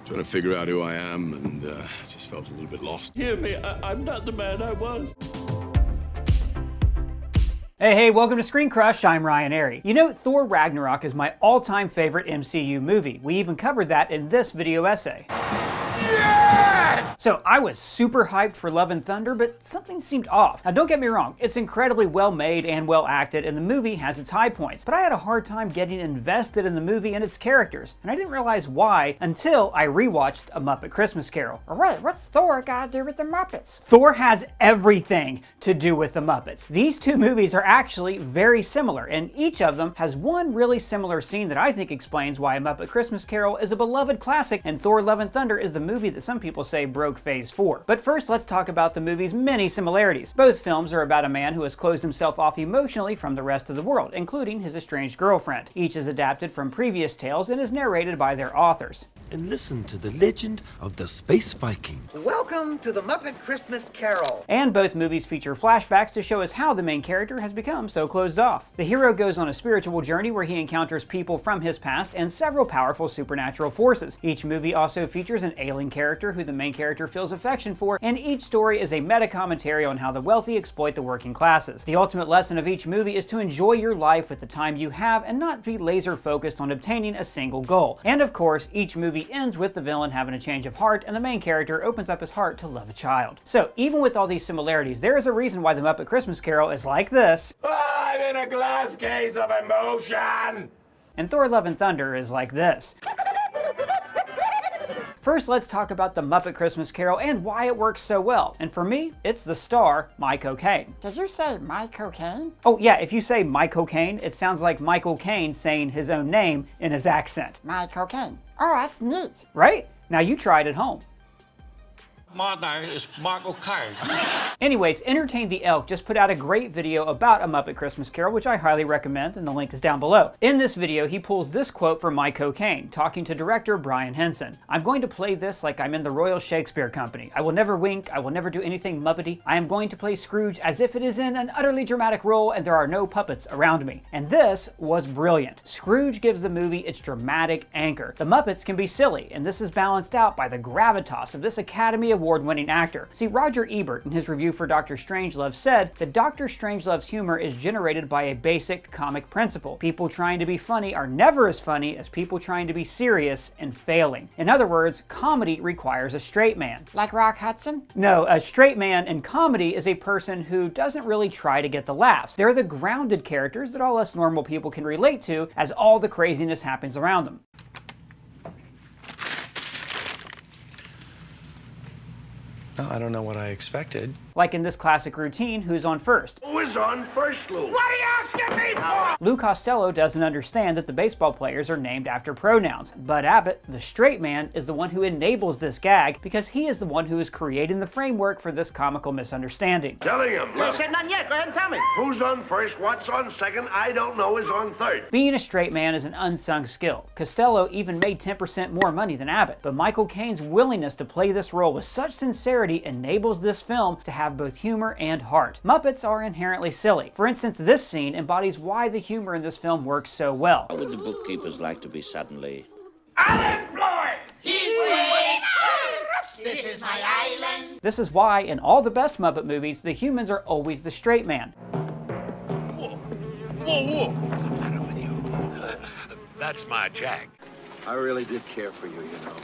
Trying to figure out who I am, and just felt a little bit lost. Hear me, I'm not the man I was. Hey, welcome to ScreenCrush, I'm Ryan Airy. You know, Thor Ragnarok is my all-time favorite MCU movie. We even covered that in this video essay. Yes! So I was super hyped for Love and Thunder, but something seemed off. Now don't get me wrong, it's incredibly well made and well acted, and the movie has its high points, but I had a hard time getting invested in the movie and its characters, and I didn't realize why until I rewatched A Muppet Christmas Carol. Wait, what's Thor got to do with the Muppets? Thor has everything to do with the Muppets. These two movies are actually very similar, and each of them has one really similar scene that I think explains why A Muppet Christmas Carol is a beloved classic and Thor Love and Thunder is the movie that some people say broke Phase 4. But first, let's talk about the movie's many similarities. Both films are about a man who has closed himself off emotionally from the rest of the world, including his estranged girlfriend. Each is adapted from previous tales and is narrated by their authors. And listen to the legend of the Space Viking. Welcome to the Muppet Christmas Carol. And both movies feature flashbacks to show us how the main character has become so closed off. The hero goes on a spiritual journey where he encounters people from his past and several powerful supernatural forces. Each movie also features an ailing character who the main character feels affection for, and each story is a meta-commentary on how the wealthy exploit the working classes. The ultimate lesson of each movie is to enjoy your life with the time you have and not be laser focused on obtaining a single goal. And of course, each movie ends with the villain having a change of heart and the main character opens up his heart to love a child. So even with all these similarities, there is a reason why the Muppet Christmas Carol is like this. I'm in a glass case of emotion! And Thor Love and Thunder is like this. First, let's talk about the Muppet Christmas Carol and why it works so well. And for me, it's the star, My Cocaine. Did you say my cocaine? Oh yeah, if you say My Cocaine, it sounds like Michael Caine saying his own name in his accent. My cocaine. Oh, that's neat. Right? Now you try it at home. My name is Michael Caine. Anyways, Entertain the Elk just put out a great video about A Muppet Christmas Carol, which I highly recommend, and the link is down below. In this video, he pulls this quote from My Cocaine, talking to director Brian Henson. "I'm going to play this like I'm in the Royal Shakespeare Company. I will never wink, I will never do anything Muppety. I am going to play Scrooge as if it is in an utterly dramatic role and there are no puppets around me." And this was brilliant. Scrooge gives the movie its dramatic anchor. The Muppets can be silly, and this is balanced out by the gravitas of this Academy Award-winning actor. See, Roger Ebert, in his review for Dr. Strangelove, said that Dr. Strangelove's humor is generated by a basic comic principle. People trying to be funny are never as funny as people trying to be serious and failing. In other words, comedy requires a straight man. Like Rock Hudson? No, a straight man in comedy is a person who doesn't really try to get the laughs. They're the grounded characters that all us normal people can relate to as all the craziness happens around them. I don't know what I expected. Like in this classic routine, Who's on First? Who is on first, Lou? What are you asking me for? Lou Costello doesn't understand that the baseball players are named after pronouns. Bud Abbott, the straight man, is the one who enables this gag because he is the one who is creating the framework for this comical misunderstanding. Telling him. You said none yet. Go ahead and tell me. Who's on first? What's on second? I don't know. Is on third. Being a straight man is an unsung skill. Costello even made 10% more money than Abbott, but Michael Caine's willingness to play this role with such sincerity enables this film to have both humor and heart. Muppets are inherently silly. For instance, this scene embodies why the humor in this film works so well. How would the bookkeepers like to be suddenly Unemployed! This is my island. This is why, in all the best Muppet movies, the humans are always the straight man. Whoa! What's the matter with you? That's my Jack. I really did care for you, you know.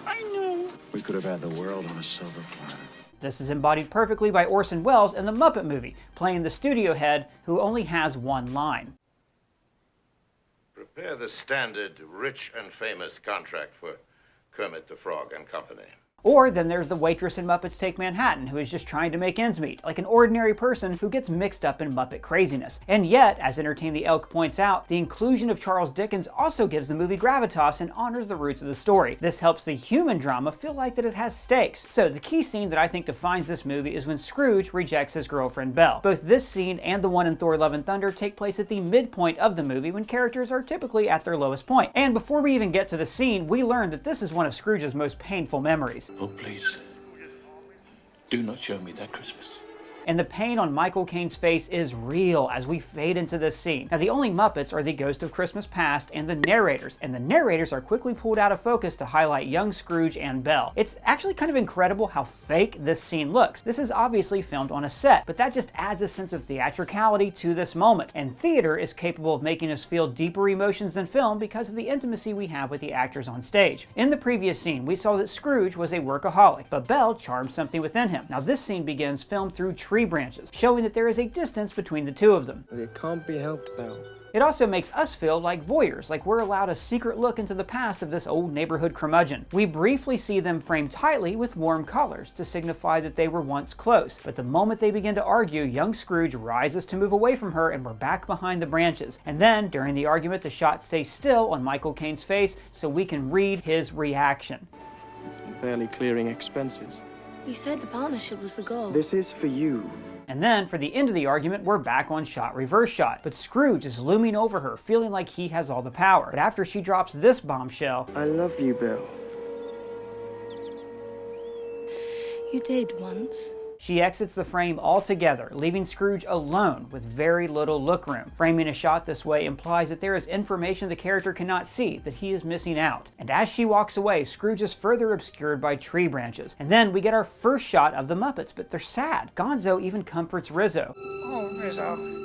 I know. We could have had the world on a silver platter. This is embodied perfectly by Orson Welles in the Muppet movie, playing the studio head who only has one line. Prepare the standard rich and famous contract for Kermit the Frog and Company. Or then there's the waitress in Muppets Take Manhattan who is just trying to make ends meet, like an ordinary person who gets mixed up in Muppet craziness. And yet, as Entertain the Elk points out, the inclusion of Charles Dickens also gives the movie gravitas and honors the roots of the story. This helps the human drama feel like that it has stakes. So the key scene that I think defines this movie is when Scrooge rejects his girlfriend Belle. Both this scene and the one in Thor Love and Thunder take place at the midpoint of the movie when characters are typically at their lowest point. And before we even get to the scene, we learn that this is one of Scrooge's most painful memories. Oh, please. Do not show me that Christmas. and the pain on Michael Caine's face is real as we fade into this scene. Now, the only Muppets are the Ghost of Christmas Past and the narrators are quickly pulled out of focus to highlight young Scrooge and Belle. It's actually kind of incredible how fake this scene looks. This is obviously filmed on a set, but that just adds a sense of theatricality to this moment, and theater is capable of making us feel deeper emotions than film because of the intimacy we have with the actors on stage. In the previous scene, we saw that Scrooge was a workaholic, but Belle charmed something within him. Now, this scene begins filmed through tree branches, showing that there is a distance between the two of them. But it can't be helped, Belle. It also makes us feel like voyeurs, like we're allowed a secret look into the past of this old neighborhood curmudgeon. We briefly see them framed tightly with warm colors to signify that they were once close, but the moment they begin to argue, young Scrooge rises to move away from her and we're back behind the branches. And then, during the argument, the shot stays still on Michael Caine's face so we can read his reaction. Barely clearing expenses. You said the partnership was the goal. This is for you. And then, for the end of the argument, we're back on shot reverse shot. But Scrooge is looming over her, feeling like he has all the power. But after she drops this bombshell, I love you, Belle. You did once. she exits the frame altogether, leaving Scrooge alone with very little look room. Framing a shot this way implies that there is information the character cannot see, that he is missing out. And as she walks away, Scrooge is further obscured by tree branches. And then we get our first shot of the Muppets, but they're sad. Gonzo even comforts Rizzo. Oh, Rizzo.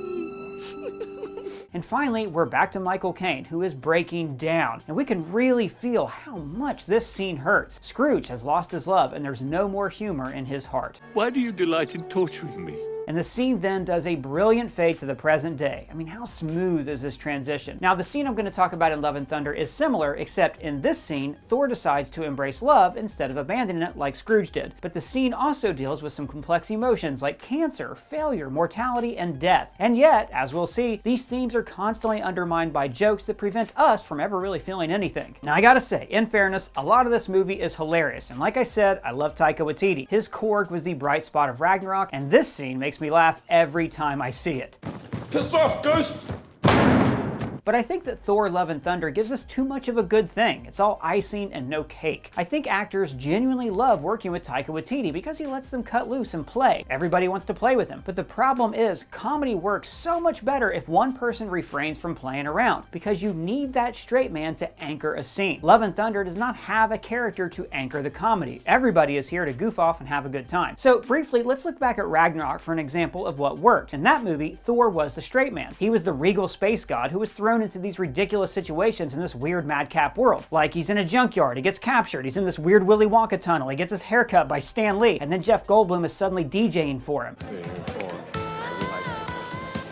And finally, we're back to Michael Caine, who is breaking down. And we can really feel how much this scene hurts. Scrooge has lost his love, and there's no more humor in his heart. Why do you delight in torturing me? And the scene then does a brilliant fade to the present day. I mean, how smooth is this transition? Now, the scene I'm going to talk about in Love and Thunder is similar, except in this scene, Thor decides to embrace love instead of abandoning it like Scrooge did. But the scene also deals with some complex emotions like cancer, failure, mortality, and death. And yet, as we'll see, these themes are constantly undermined by jokes that prevent us from ever really feeling anything. Now, I gotta say, in fairness, a lot of this movie is hilarious. And like I said, I love Taika Waititi. His Korg was the bright spot of Ragnarok, and this scene makes me laugh every time I see it. Piss off, Ghost! But I think that Thor Love and Thunder gives us too much of a good thing. It's all icing and no cake. I think actors genuinely love working with Taika Waititi because he lets them cut loose and play. Everybody wants to play with him. But the problem is, comedy works so much better if one person refrains from playing around, because you need that straight man to anchor a scene. Love and Thunder does not have a character to anchor the comedy. Everybody is here to goof off and have a good time. So briefly, let's look back at Ragnarok for an example of what worked. In that movie, Thor was the straight man. He was the regal space god who was thrown into these ridiculous situations in this weird madcap world. Like, he's in a junkyard, he gets captured, he's in this weird Willy Wonka tunnel, he gets his hair cut by Stan Lee, and then Jeff Goldblum is suddenly DJing for him.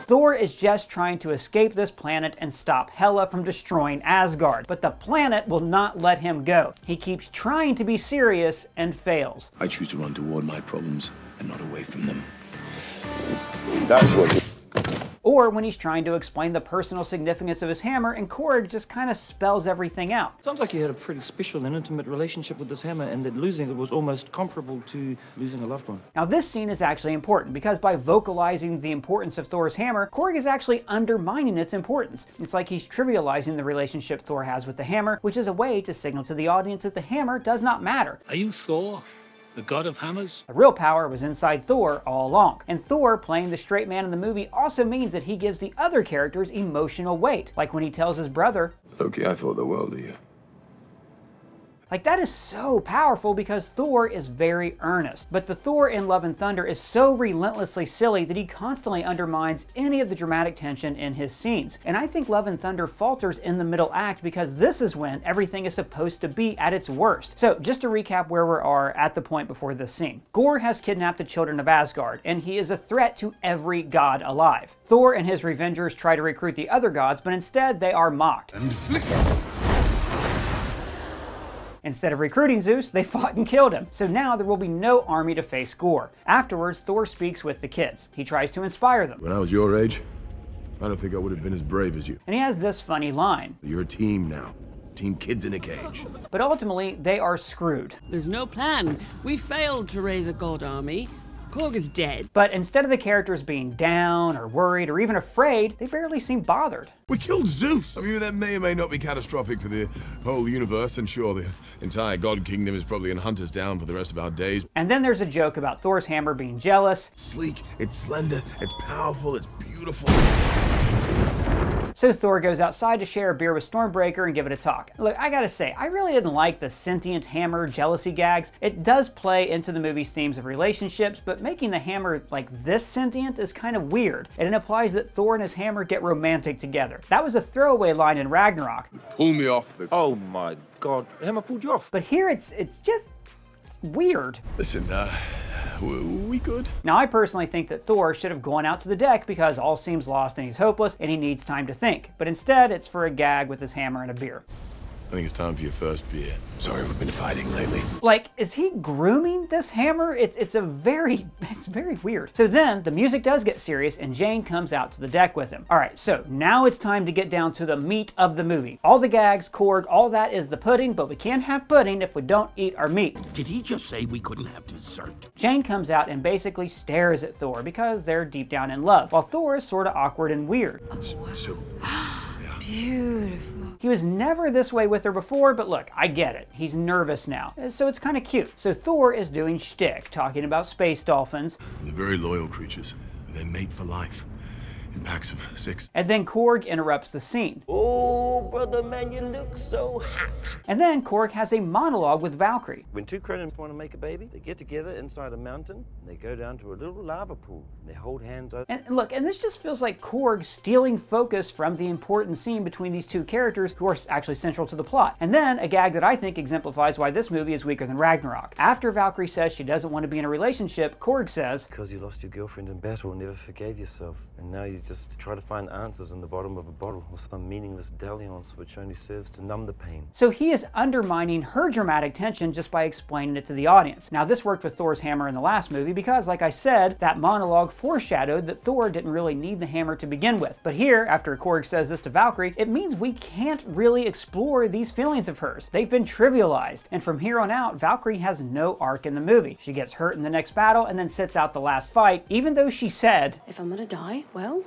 Thor is just trying to escape this planet and stop Hela from destroying Asgard, but the planet will not let him go. He keeps trying to be serious and fails. I choose to run toward my problems and not away from them. That's what... Or when he's trying to explain the personal significance of his hammer, and Korg just kind of spells everything out. Sounds like you had a pretty special and intimate relationship with this hammer, and that losing it was almost comparable to losing a loved one. Now, this scene is actually important because by vocalizing the importance of Thor's hammer, Korg is actually undermining its importance. It's like he's trivializing the relationship Thor has with the hammer, which is a way to signal to the audience that the hammer does not matter. Are you Thor, the god of hammers? The real power was inside Thor all along. And Thor playing the straight man in the movie also means that he gives the other characters emotional weight. Like when he tells his brother, Loki, I thought the world of you. Like, that is so powerful because Thor is very earnest. But the Thor in Love and Thunder is so relentlessly silly that he constantly undermines any of the dramatic tension in his scenes. And I think Love and Thunder falters in the middle act because this is when everything is supposed to be at its worst. So just to recap where we are at the point before this scene. Gorr has kidnapped the children of Asgard, and he is a threat to every god alive. Thor and his Revengers try to recruit the other gods, but instead they are mocked. And flicker. Instead of recruiting Zeus, they fought and killed him. So now there will be no army to face Gorr. Afterwards, Thor speaks with the kids. He tries to inspire them. When I was your age, I don't think I would have been as brave as you. And he has this funny line. You're a team now. Team kids in a cage. But ultimately, they are screwed. There's no plan. We failed to raise a god army. Korg is dead. But instead of the characters being down or worried or even afraid, they barely seem bothered. We killed Zeus! I mean, that may or may not be catastrophic for the whole universe, and sure, the entire god kingdom is probably gonna hunt us down for the rest of our days. And then there's a joke about Thor's hammer being jealous. It's sleek, it's slender, it's powerful, it's beautiful. So Thor goes outside to share a beer with Stormbreaker and give it a talk. Look, I gotta say, I really didn't like the sentient hammer jealousy gags. It does play into the movie's themes of relationships, but making the hammer like this sentient is kind of weird. And it implies that Thor and his hammer get romantic together. That was a throwaway line in Ragnarok. Pull me off the... Oh my god, the hammer pulled you off. But here it's just weird. Listen, we good? Now, I personally think that Thor should have gone out to the deck because all seems lost and he's hopeless and he needs time to think. But instead, it's for a gag with his hammer and a beer. I think it's time for your first beer. Sorry, we've been fighting lately. Like, is he grooming this hammer? It's very weird. So then the music does get serious and Jane comes out to the deck with him. All right, so now it's time to get down to the meat of the movie. All the gags, Korg, all that is the pudding, but we can't have pudding if we don't eat our meat. Did he just say we couldn't have dessert? Jane comes out and basically stares at Thor because they're deep down in love, while Thor is sort of awkward and weird. Beautiful. He was never this way with her before, but look, I get it. He's nervous now, so it's kind of cute. So Thor is doing shtick, talking about space dolphins. They're very loyal creatures. They mate for life. In packs of 6. And then Korg interrupts the scene. Oh, brother man, you look so hot. And then Korg has a monologue with Valkyrie. When two cronins want to make a baby, they get together inside a mountain, and they go down to a little lava pool. They hold hands out. And look, and this just feels like Korg stealing focus from the important scene between these two characters who are actually central to the plot. And then a gag that I think exemplifies why this movie is weaker than Ragnarok. After Valkyrie says she doesn't want to be in a relationship, Korg says, "Because you lost your girlfriend in battle and never forgave yourself, and now you just try to find answers in the bottom of a bottle or some meaningless dalliance which only serves to numb the pain." So he is undermining her dramatic tension just by explaining it to the audience. Now this worked with Thor's hammer in the last movie because, like I said, that monologue foreshadowed that Thor didn't really need the hammer to begin with. But here, after Korg says this to Valkyrie, it means we can't really explore these feelings of hers. They've been trivialized. And from here on out, Valkyrie has no arc in the movie. She gets hurt in the next battle and then sits out the last fight, even though she said, "If I'm gonna die, well,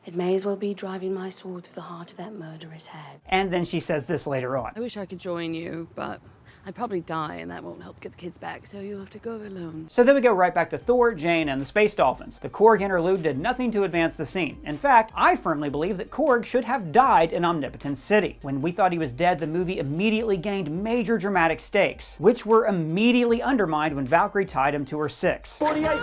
it may as well be driving my sword through the heart of that murderous head." And then she says this later on. I wish I could join you, but I'd probably die and that won't help get the kids back, so you'll have to go alone. So then we go right back to Thor, Jane, and the space dolphins. The Korg interlude did nothing to advance the scene. In fact, I firmly believe that Korg should have died in Omnipotent City. When we thought he was dead, the movie immediately gained major dramatic stakes, which were immediately undermined when Valkyrie tied him to her 6. 48!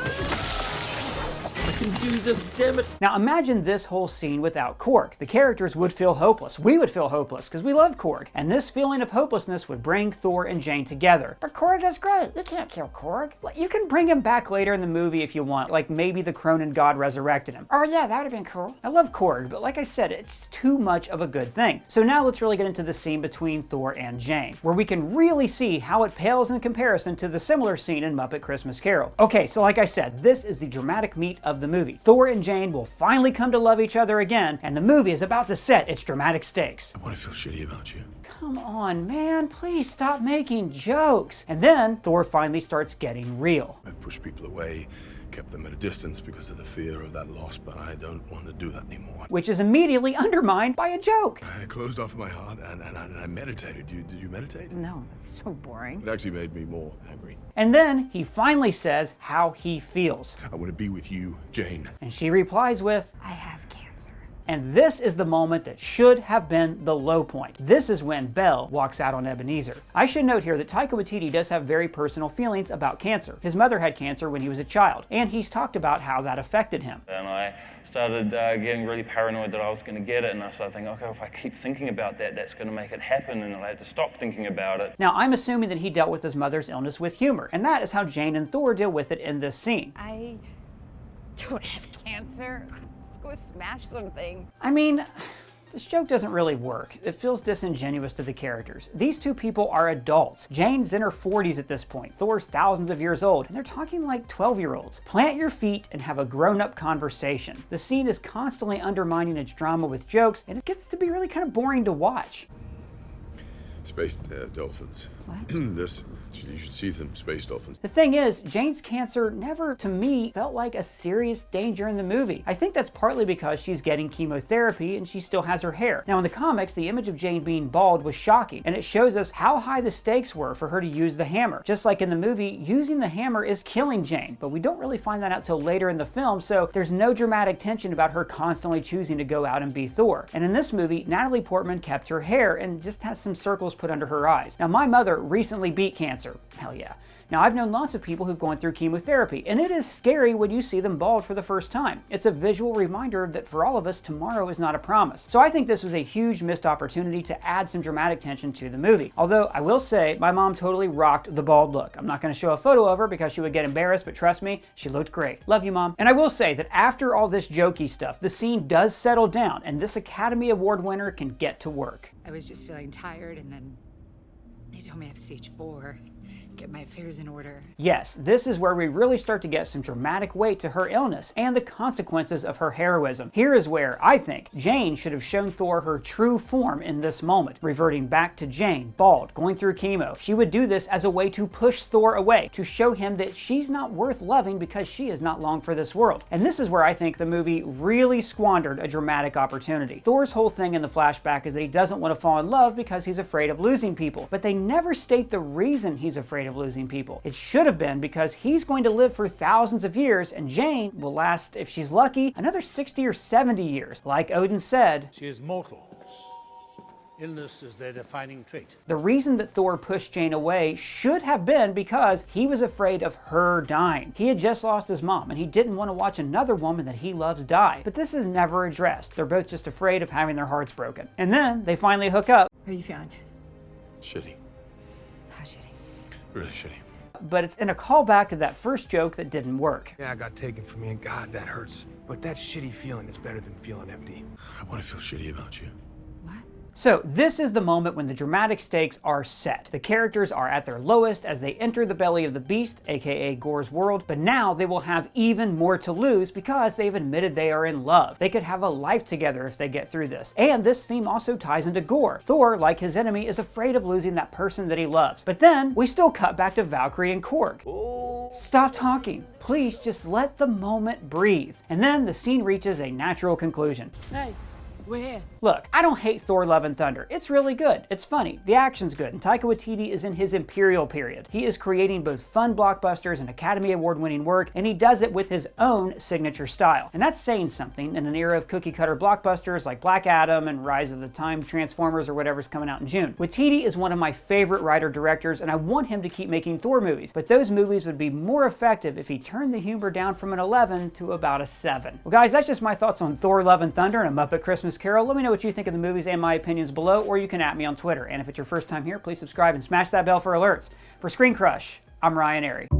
I can do this, damn it! Now imagine this whole scene without Korg. The characters would feel hopeless. We would feel hopeless because we love Korg. And this feeling of hopelessness would bring Thor and Jane together. But Korg is great. You can't kill Korg. You can bring him back later in the movie if you want, like maybe the Cronin god resurrected him. Oh yeah, that would have been cool. I love Korg, but like I said, it's too much of a good thing. So now let's really get into the scene between Thor and Jane, where we can really see how it pales in comparison to the similar scene in Muppet Christmas Carol. Okay, so like I said, this is the dramatic meat of the movie. Thor and Jane will finally come to love each other again, and the movie is about to set its dramatic stakes. I want to feel shitty about you. Come on, man, please stop making jokes. And then Thor finally starts getting real. I've pushed people away, kept them at a distance because of the fear of that loss, but I don't want to do that anymore. Which is immediately undermined by a joke. I closed off my heart and I meditated. Did you meditate? No, that's so boring. It actually made me more angry. And then he finally says how he feels. I want to be with you, Jane. And she replies with, I have cancer. And this is the moment that should have been the low point. This is when Belle walks out on Ebenezer. I should note here that Taika Waititi does have very personal feelings about cancer. His mother had cancer when he was a child, and he's talked about how that affected him. And I started getting really paranoid that I was going to get it, and I started thinking, okay, if I keep thinking about that, that's going to make it happen, and I'll have to stop thinking about it. Now, I'm assuming that he dealt with his mother's illness with humor, and that is how Jane and Thor deal with it in this scene. I don't have cancer. Let's go smash something. I mean, this joke doesn't really work. It feels disingenuous to the characters. These two people are adults. Jane's in her 40s at this point. Thor's thousands of years old, and they're talking like 12-year-olds. Plant your feet and have a grown-up conversation. The scene is constantly undermining its drama with jokes, and it gets to be really kind of boring to watch. Space dolphins. What? This You should see some space dolphins. The thing is, Jane's cancer never, to me, felt like a serious danger in the movie. I think that's partly because she's getting chemotherapy and she still has her hair. Now in the comics, the image of Jane being bald was shocking, and it shows us how high the stakes were for her to use the hammer. Just like in the movie, using the hammer is killing Jane, but we don't really find that out till later in the film, so there's no dramatic tension about her constantly choosing to go out and be Thor. And in this movie, Natalie Portman kept her hair and just has some circles put under her eyes. Now my mother recently beat cancer. Hell yeah. Now, I've known lots of people who've gone through chemotherapy, and it is scary when you see them bald for the first time. It's a visual reminder that for all of us, tomorrow is not a promise. So I think this was a huge missed opportunity to add some dramatic tension to the movie. Although, I will say, my mom totally rocked the bald look. I'm not going to show a photo of her because she would get embarrassed, but trust me, she looked great. Love you, Mom. And I will say that after all this jokey stuff, the scene does settle down, and this Academy Award winner can get to work. I was just feeling tired, and then they told me I have stage 4. Get my affairs in order. Yes, this is where we really start to get some dramatic weight to her illness and the consequences of her heroism. Here is where I think Jane should have shown Thor her true form in this moment, reverting back to Jane, bald, going through chemo. She would do this as a way to push Thor away, to show him that she's not worth loving because she is not long for this world. And this is where I think the movie really squandered a dramatic opportunity. Thor's whole thing in the flashback is that he doesn't want to fall in love because he's afraid of losing people, but they never state the reason he's afraid of losing people. It should have been because he's going to live for thousands of years, and Jane will last, if she's lucky, another 60 or 70 years. Like Odin said, she is mortal. Illness is their defining trait. The reason that Thor pushed Jane away should have been because he was afraid of her dying. He had just lost his mom, and he didn't want to watch another woman that he loves die. But this is never addressed. They're both just afraid of having their hearts broken. And then they finally hook up. How are you feeling? Shitty. How shitty? Really shitty. But it's in a callback to that first joke that didn't work. Yeah, I got taken from me, and God, that hurts. But that shitty feeling is better than feeling empty. I want to feel shitty about you. So this is the moment when the dramatic stakes are set. The characters are at their lowest as they enter the belly of the beast, aka Gore's world, but now they will have even more to lose because they've admitted they are in love. They could have a life together if they get through this. And this theme also ties into Gore. Thor, like his enemy, is afraid of losing that person that he loves. But then we still cut back to Valkyrie and Korg. Stop talking. Please just let the moment breathe. And then the scene reaches a natural conclusion. Hey. We're here. Look, I don't hate Thor Love and Thunder. It's really good. It's funny. The action's good. And Taika Waititi is in his Imperial period. He is creating both fun blockbusters and Academy Award-winning work, and he does it with his own signature style. And that's saying something in an era of cookie-cutter blockbusters like Black Adam and Rise of the Time Transformers or whatever's coming out in June. Waititi is one of my favorite writer-directors, and I want him to keep making Thor movies. But those movies would be more effective if he turned the humor down from an 11 to about a 7. Well, guys, that's just my thoughts on Thor Love and Thunder and A Muppet Christmas Carol. Let me know what you think of the movies and my opinions below, or you can @ me on Twitter. And if it's your first time here, please subscribe and smash that bell for alerts. For ScreenCrush, I'm Ryan Airy.